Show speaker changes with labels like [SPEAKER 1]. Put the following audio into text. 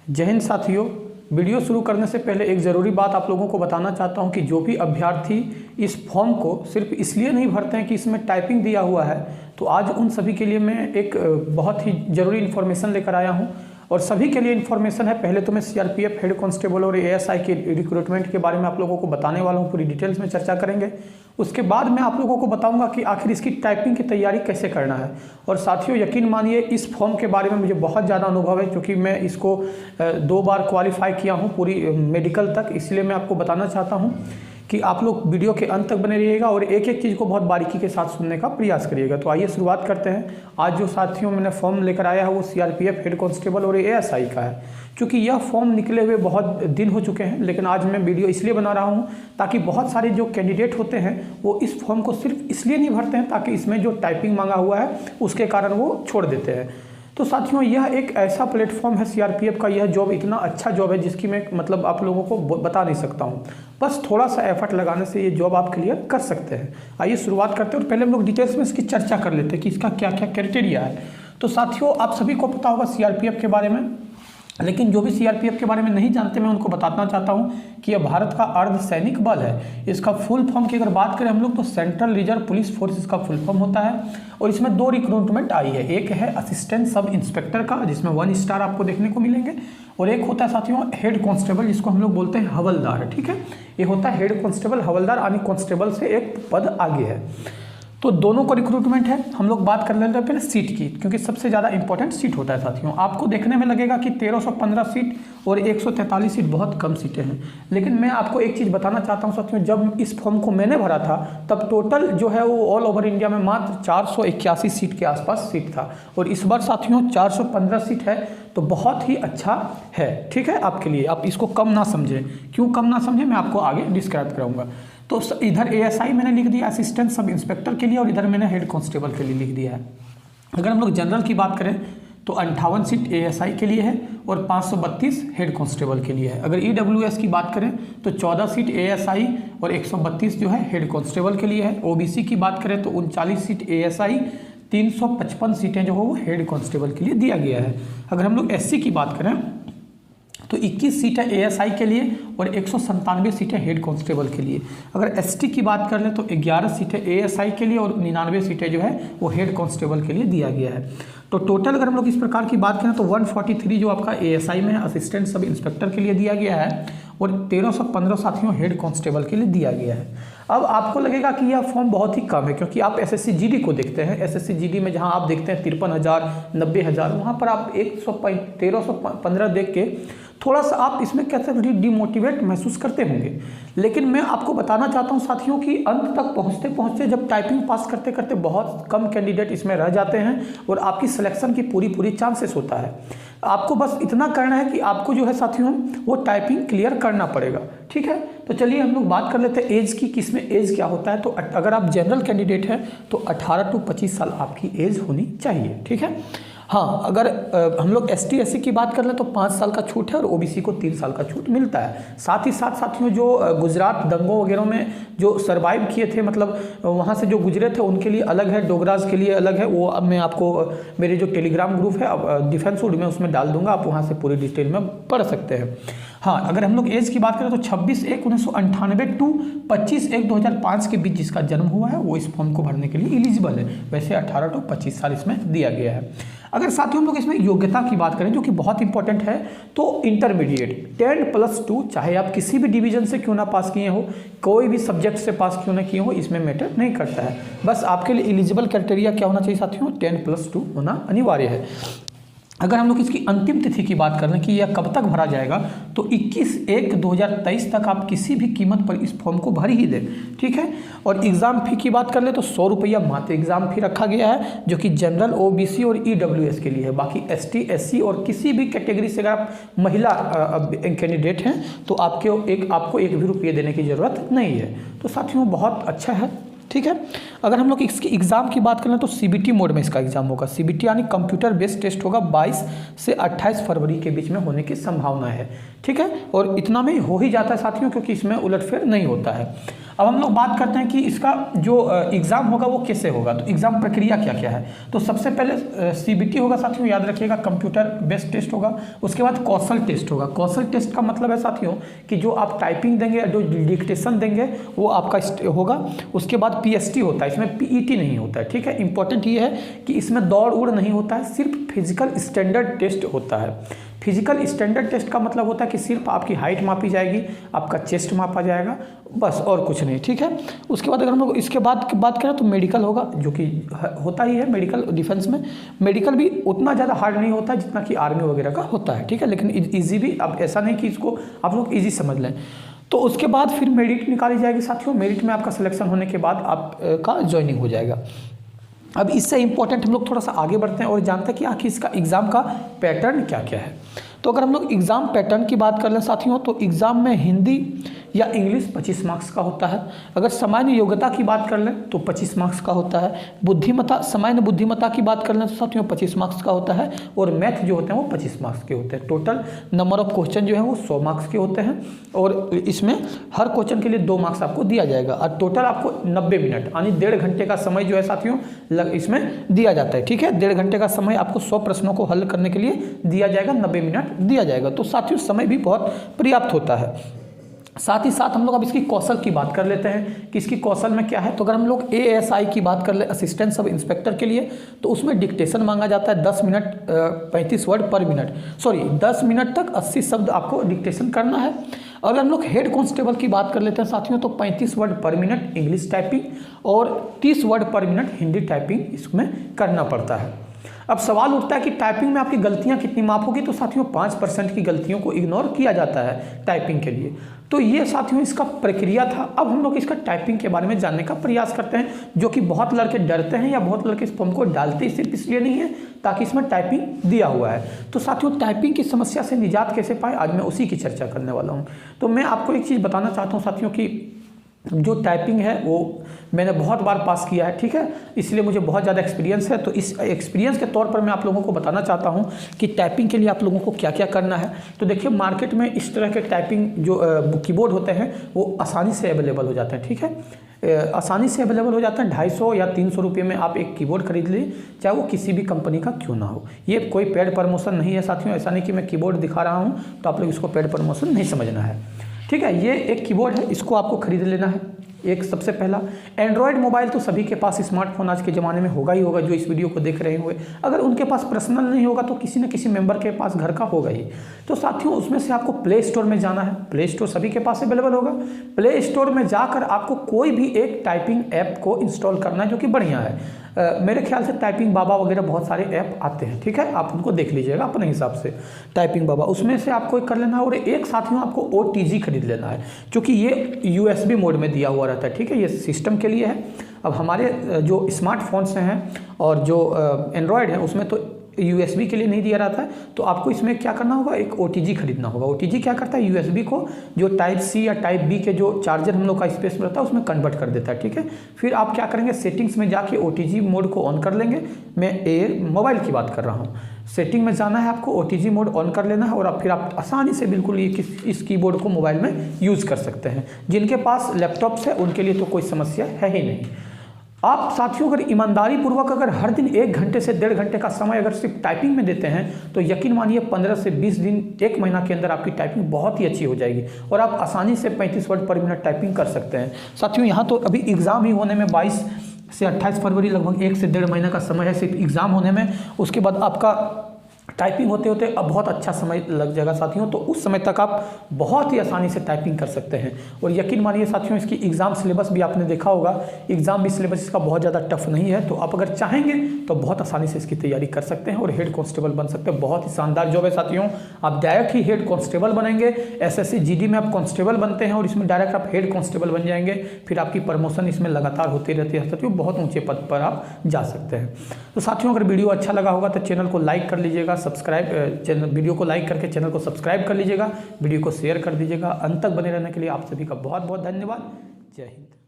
[SPEAKER 1] जय हिंद साथियों। वीडियो शुरू करने से पहले एक ज़रूरी बात आप लोगों को बताना चाहता हूं कि जो भी अभ्यर्थी इस फॉर्म को सिर्फ इसलिए नहीं भरते हैं कि इसमें टाइपिंग दिया हुआ है, तो आज उन सभी के लिए मैं एक बहुत ही ज़रूरी इन्फॉर्मेशन लेकर आया हूं। और सभी के लिए इन्फॉर्मेशन है। पहले तो मैं सीआरपीएफ हेड कांस्टेबल और एएसआई के रिक्रूटमेंट के बारे में आप लोगों को बताने वाला हूं, पूरी डिटेल्स में चर्चा करेंगे। उसके बाद मैं आप लोगों को बताऊंगा कि आखिर इसकी टाइपिंग की तैयारी कैसे करना है। और साथियों यकीन मानिए इस फॉर्म के बारे में मुझे बहुत ज़्यादा अनुभव है, क्योंकि मैं इसको 2 बार क्वालिफाई किया हूँ पूरी मेडिकल तक। इसलिए मैं आपको बताना चाहता हूँ कि आप लोग वीडियो के अंत तक बने रहिएगा और एक एक चीज़ को बहुत बारीकी के साथ सुनने का प्रयास करिएगा। तो आइए शुरुआत करते हैं। आज जो साथियों मैंने फॉर्म लेकर आया है वो सीआरपीएफ हेड कांस्टेबल और एएसआई का है। क्योंकि यह फॉर्म निकले हुए बहुत दिन हो चुके हैं, लेकिन आज मैं वीडियो इसलिए बना रहा हूं ताकि बहुत सारे जो कैंडिडेट होते हैं वो इस फॉर्म को सिर्फ इसलिए नहीं भरते हैं ताकि इसमें जो टाइपिंग मांगा हुआ है उसके कारण वो छोड़ देते हैं। तो साथियों यह एक ऐसा प्लेटफॉर्म है सीआरपीएफ का, यह जॉब इतना अच्छा जॉब है जिसकी मैं मतलब आप लोगों को बता नहीं सकता हूं। बस थोड़ा सा एफर्ट लगाने से ये जॉब आप क्लियर कर सकते हैं। आइए शुरुआत करते हैं और पहले हम लोग डिटेल्स में इसकी चर्चा कर लेते हैं कि इसका क्या क्या क्राइटेरिया है। तो साथियों आप सभी को पता होगा सीआरपीएफ के बारे में, लेकिन जो भी सीआरपीएफ के बारे में नहीं जानते मैं उनको बताना चाहता हूं कि यह भारत का अर्धसैनिक बल है। इसका फुल फॉर्म की अगर बात करें हम लोग तो सेंट्रल रिजर्व पुलिस फोर्स इसका फुल फॉर्म होता है। और इसमें 2 रिक्रूटमेंट आई है, एक है असिस्टेंट सब इंस्पेक्टर का जिसमें 1 स्टार आपको देखने को मिलेंगे, और एक होता है साथियों हेड कांस्टेबल जिसको हम लोग बोलते हैं हवलदार। ठीक है, ये होता है हेड कांस्टेबल हवलदार, यानी कांस्टेबल से एक पद आगे है। तो दोनों को रिक्रूटमेंट है। हम लोग बात कर लेते हैं पहले सीट की, क्योंकि सबसे ज़्यादा इंपॉर्टेंट सीट होता है साथियों। आपको देखने में लगेगा कि 1315 सीट और 143 सीट बहुत कम सीटें हैं, लेकिन मैं आपको एक चीज़ बताना चाहता हूं साथियों, जब इस फॉर्म को मैंने भरा था तब टोटल जो है वो ऑल ओवर इंडिया में मात्र 481 सीट के आसपास सीट था, और इस बार साथियों 415 सीट है, तो बहुत ही अच्छा है। ठीक है, आपके लिए आप इसको कम ना समझें। क्यों कम ना समझें मैं आपको आगे डिस्क्राइब कराऊंगा। तो इधर एएसआई मैंने लिख दिया असिस्टेंट सब इंस्पेक्टर के लिए, और इधर मैंने हेड कांस्टेबल के लिए लिख दिया है। अगर हम लोग जनरल की बात करें तो 58 सीट एएसआई के लिए है और 532 हेड कांस्टेबल के लिए है। अगर ईडब्ल्यूएस की बात करें तो 14 सीट एएसआई और 132 जो है हेड कांस्टेबल के लिए है। ओबीसी की बात करें तो 39 सीट एएसआई, 355 सीटें जो हो वो हेड कांस्टेबल के लिए दिया गया है। अगर हम लोग एससी की बात करें तो 21 सीटें एएसआई के लिए और 197 सीटें हेड कांस्टेबल के लिए। अगर एसटी की बात कर लें तो 11 सीटें एएसआई के लिए और 99 सीटें जो है वो हेड कांस्टेबल के लिए दिया गया है। तो टोटल अगर हम लोग इस प्रकार की बात करें तो 143 जो आपका एएसआई में है असिस्टेंट सब इंस्पेक्टर के लिए दिया गया है, और 1315 साथियों हेड कांस्टेबल के लिए दिया गया है। अब आपको लगेगा कि यह फॉर्म बहुत ही कम है, क्योंकि आप एसएससी जीडी को देखते हैं। एसएससी जीडी में जहां आप देखते हैं 53,000 90,000, वहां पर आप 1315 देख के थोड़ा सा आप इसमें कैसे डिमोटिवेट महसूस करते होंगे। लेकिन मैं आपको बताना चाहता हूं साथियों कि अंत तक पहुंचते पहुंचते जब टाइपिंग पास करते करते बहुत कम कैंडिडेट इसमें रह जाते हैं और आपकी सिलेक्शन की पूरी चांसेस होता है। आपको बस इतना करना है कि आपको जो है साथियों वो टाइपिंग क्लियर करना पड़ेगा। ठीक है, तो चलिए हम लोग बात कर लेते हैं एज की, कि इसमें एज क्या होता है। तो अगर आप जनरल कैंडिडेट हैं तो 18 to 25 साल आपकी एज होनी चाहिए। ठीक है, हाँ अगर हम लोग एसटी एससी की बात कर लें तो 5 साल का छूट है और ओबीसी को 3 साल का छूट मिलता है। साथ ही साथ साथियों जो गुजरात दंगों वगैरह में जो सरवाइव किए थे, मतलब वहाँ से जो गुजरे थे उनके लिए अलग है, डोगराज के लिए अलग है। वो अब मैं आपको मेरे जो टेलीग्राम ग्रुप है अब डिफेंस वुड में उसमें डाल दूंगा, आप वहाँ से पूरी डिटेल में पढ़ सकते हैं। हाँ अगर हम लोग एज की बात करें तो 26/1/1998 टू 25/1/2005 के बीच जिसका जन्म हुआ है वो इस फॉर्म को भरने के लिए एलिजिबल है। वैसे 18 to 25 साल इसमें दिया गया है। अगर साथियों हम लोग इसमें योग्यता की बात करें जो कि बहुत इंपॉर्टेंट है, तो इंटरमीडिएट 10+2, चाहे आप किसी भी डिवीजन से क्यों ना पास किए हो, कोई भी सब्जेक्ट से पास क्यों ना किए हो, इसमें मैटर नहीं करता है। बस आपके लिए एलिजिबल क्राइटेरिया क्या होना चाहिए साथियों, 10+2 होना अनिवार्य है। अगर हम लोग इसकी अंतिम तिथि की बात कर लें कि यह कब तक भरा जाएगा, तो 21/1/2023 तक आप किसी भी कीमत पर इस फॉर्म को भर ही दें। ठीक है, और एग्ज़ाम फी की बात कर ले तो 100 रुपया मात्र एग्ज़ाम फी रखा गया है, जो कि जनरल ओबीसी और ईडब्ल्यूएस के लिए है। बाकी एसटी एससी और किसी भी कैटेगरी से अगर आप महिला कैंडिडेट हैं तो आपको एक भी रुपये देने की ज़रूरत नहीं है। तो साथियों बहुत अच्छा है। ठीक है, अगर हम लोग इसकी एग्ज़ाम की बात करें तो सीबीटी मोड में इसका एग्जाम होगा। सीबीटी यानी कंप्यूटर बेस्ड टेस्ट होगा, 22 से 28 फरवरी के बीच में होने की संभावना है। ठीक है, और इतना में हो ही जाता है साथियों, क्योंकि इसमें उलटफेर नहीं होता है। अब हम लोग बात करते हैं कि इसका जो एग्ज़ाम होगा वो कैसे होगा, तो एग्ज़ाम प्रक्रिया क्या क्या है। तो सबसे पहले CBT होगा साथियों, याद रखिएगा, कंप्यूटर बेस्ड टेस्ट होगा। उसके बाद कौशल टेस्ट होगा। कौशल टेस्ट का मतलब है साथियों कि जो आप टाइपिंग देंगे, जो डिक्टेशन देंगे वो आपका होगा। उसके बाद PST होता है, इसमें PET नहीं होता है, ठीक है। इंपॉर्टेंट ये है कि इसमें दौड़ उड़ नहीं होता है, सिर्फ फिजिकल स्टैंडर्ड टेस्ट होता है। फिजिकल स्टैंडर्ड टेस्ट का मतलब होता है कि सिर्फ आपकी हाइट मापी जाएगी, आपका चेस्ट मापा जाएगा, बस और कुछ नहीं, ठीक है। उसके बाद अगर हम लोग इसके बाद बात करें तो मेडिकल होगा, जो कि होता ही है मेडिकल डिफेंस में। मेडिकल भी उतना ज़्यादा हार्ड नहीं होता है जितना कि आर्मी वगैरह का होता है, ठीक है, लेकिन ईजी भी, अब ऐसा नहीं कि इसको आप लोग ईजी समझ लें। तो उसके बाद फिर मेरिट निकाली जाएगी साथियों। मेरिट में आपका सिलेक्शन होने के बाद आपका ज्वाइनिंग हो जाएगा। अब इससे इंपॉर्टेंट हम लोग थोड़ा सा आगे बढ़ते हैं और जानते हैं कि आखिर इसका एग्ज़ाम का पैटर्न क्या क्या है। तो अगर हम लोग एग्ज़ाम पैटर्न की बात कर लें साथियों, तो एग्ज़ाम में हिंदी या इंग्लिश 25 मार्क्स का होता है। अगर सामान्य योग्यता की बात कर लें तो 25 मार्क्स का होता है। बुद्धिमत्ता, सामान्य बुद्धिमत्ता की बात कर लें तो साथियों 25 मार्क्स का होता है। और मैथ जो होते हैं वो 25 मार्क्स के होते हैं। टोटल नंबर ऑफ क्वेश्चन जो है वो 100 मार्क्स के होते हैं और इसमें हर क्वेश्चन के लिए 2 मार्क्स आपको दिया जाएगा। और टोटल आपको 90 मिनट यानी 1.5 घंटे का समय जो है साथियों इसमें दिया जाता है, ठीक है। 1.5 घंटे का समय आपको 100 प्रश्नों को हल करने के लिए दिया जाएगा, 90 मिनट दिया जाएगा। तो साथियों समय भी बहुत पर्याप्त होता है। साथ ही साथ हम लोग अब इसकी कौशल की बात कर लेते हैं कि इसकी कौशल में क्या है। तो अगर हम लोग ASI की बात कर ले, असिस्टेंट सब इंस्पेक्टर के लिए, तो उसमें डिक्टेशन मांगा जाता है 10 मिनट 35 वर्ड पर मिनट, 10 मिनट तक 80 शब्द आपको डिक्टेशन करना है। अगर हम लोग हेड कांस्टेबल की बात कर लेते हैं साथियों, तो 35 वर्ड पर मिनट इंग्लिश टाइपिंग और 30 वर्ड पर मिनट हिंदी टाइपिंग इसमें करना पड़ता है। अब सवाल उठता है कि टाइपिंग में आपकी गलतियां कितनी माफ होगी, तो साथियों 5% की गलतियों को इग्नोर किया जाता है टाइपिंग के लिए। तो ये साथियों इसका प्रक्रिया था। अब हम लोग इसका टाइपिंग के बारे में जानने का प्रयास करते हैं, जो कि बहुत लड़के डरते हैं या बहुत लड़के इस फॉर्म को डालते सिर्फ इसलिए नहीं है ताकि इसमें टाइपिंग दिया हुआ है। तो साथियों टाइपिंग की समस्या से निजात कैसे पाए, आज मैं उसी की चर्चा करने वाला हूँ। तो मैं आपको एक चीज़ बताना चाहता हूँ साथियों कि जो टाइपिंग है वो मैंने बहुत बार पास किया है, ठीक है, इसलिए मुझे बहुत ज़्यादा एक्सपीरियंस है। तो इस एक्सपीरियंस के तौर पर मैं आप लोगों को बताना चाहता हूं कि टाइपिंग के लिए आप लोगों को क्या क्या करना है। तो देखिए मार्केट में इस तरह के टाइपिंग जो कीबोर्ड होते हैं वो आसानी से अवेलेबल हो जाते हैं, ठीक है, आसानी से अवेलेबल हो जाते हैं। 250 या 300 रुपये में आप एक कीबोर्ड खरीद लीजिए, चाहे वो किसी भी कंपनी का क्यों ना हो। ये कोई पेड प्रमोशन नहीं है साथियों, ऐसा नहीं कि मैं कीबोर्ड दिखा रहा हूँ तो आप लोग इसको पेड प्रमोशन नहीं समझना है, ठीक है। ये एक कीबोर्ड है, इसको आपको खरीद लेना है। एक सबसे पहला एंड्रॉयड मोबाइल तो सभी के पास स्मार्टफोन आज के ज़माने में होगा ही होगा, जो इस वीडियो को देख रहे होंगे। अगर उनके पास पर्सनल नहीं होगा तो किसी न किसी मेंबर के पास घर का होगा ही। तो साथियों उसमें से आपको प्ले स्टोर में जाना है। प्ले स्टोर सभी के पास अवेलेबल होगा। प्ले स्टोर में जाकर आपको कोई भी एक टाइपिंग ऐप को इंस्टॉल करना है जो कि बढ़िया है। मेरे ख्याल से टाइपिंग बाबा वगैरह बहुत सारे ऐप आते हैं, ठीक है, आप उनको देख लीजिएगा अपने हिसाब से। टाइपिंग बाबा उसमें से आपको एक कर लेना है और एक साथियों आपको OTG खरीद लेना है, क्योंकि ये USB मोड में दिया हुआ रहता है, ठीक है, ये सिस्टम के लिए है। अब हमारे जो स्मार्टफोन्स हैं और जो एंड्रॉयड है उसमें तो USB के लिए नहीं दिया रहता है। तो आपको इसमें क्या करना होगा, एक OTG खरीदना होगा। OTG क्या करता है, USB को जो टाइप C या टाइप B के जो चार्जर हम लोग का स्पेस में रहता है उसमें कन्वर्ट कर देता है, ठीक है। फिर आप क्या करेंगे, सेटिंग्स में जाके OTG मोड को ऑन कर लेंगे। मैं मोबाइल की बात कर रहा हूँ। सेटिंग में जाना है आपको, OTG मोड ऑन कर लेना है और फिर आप आसानी से बिल्कुल ये इस कीबोर्ड को मोबाइल में यूज़ कर सकते हैं। जिनके पास लैपटॉप्स है उनके लिए तो कोई समस्या है ही नहीं। आप साथियों अगर ईमानदारी पूर्वक अगर हर दिन 1 घंटे से 1.5 घंटे का समय अगर सिर्फ टाइपिंग में देते हैं तो यकीन मानिए 15 से 20 दिन 1 महीना के अंदर आपकी टाइपिंग बहुत ही अच्छी हो जाएगी और आप आसानी से 35 वर्ड पर मिनट टाइपिंग कर सकते हैं। साथियों यहाँ तो अभी एग्ज़ाम ही होने में 22 से 28 फरवरी लगभग 1 से 1.5 महीना का समय है सिर्फ एग्ज़ाम होने में। उसके बाद आपका टाइपिंग होते होते अब बहुत अच्छा समय लग जाएगा साथियों। तो उस समय तक आप बहुत ही आसानी से टाइपिंग कर सकते हैं। और यकीन मानिए साथियों इसकी एग्ज़ाम सिलेबस भी आपने देखा होगा, एग्ज़ाम भी सिलेबस इसका बहुत ज़्यादा टफ नहीं है। तो आप अगर चाहेंगे तो बहुत आसानी से इसकी तैयारी कर सकते हैं और हेड कांस्टेबल बन सकते हैं। बहुत ही शानदार जॉब है साथियों। आप डायरेक्ट ही हेड कांस्टेबल बनेंगे। SSC GD में आप कांस्टेबल बनते हैं और इसमें डायरेक्ट आप हेड कांस्टेबल बन जाएंगे। फिर आपकी प्रमोशन इसमें लगातार होती रहती है साथियों, बहुत ऊँचे पद पर आप जा सकते हैं। तो साथियों अगर वीडियो अच्छा लगा होगा तो चैनल को लाइक कर लीजिएगा, वीडियो को लाइक करके चैनल को सब्सक्राइब कर लीजिएगा, वीडियो को शेयर कर दीजिएगा। अंत तक बने रहने के लिए आप सभी का बहुत बहुत धन्यवाद। जय हिंद।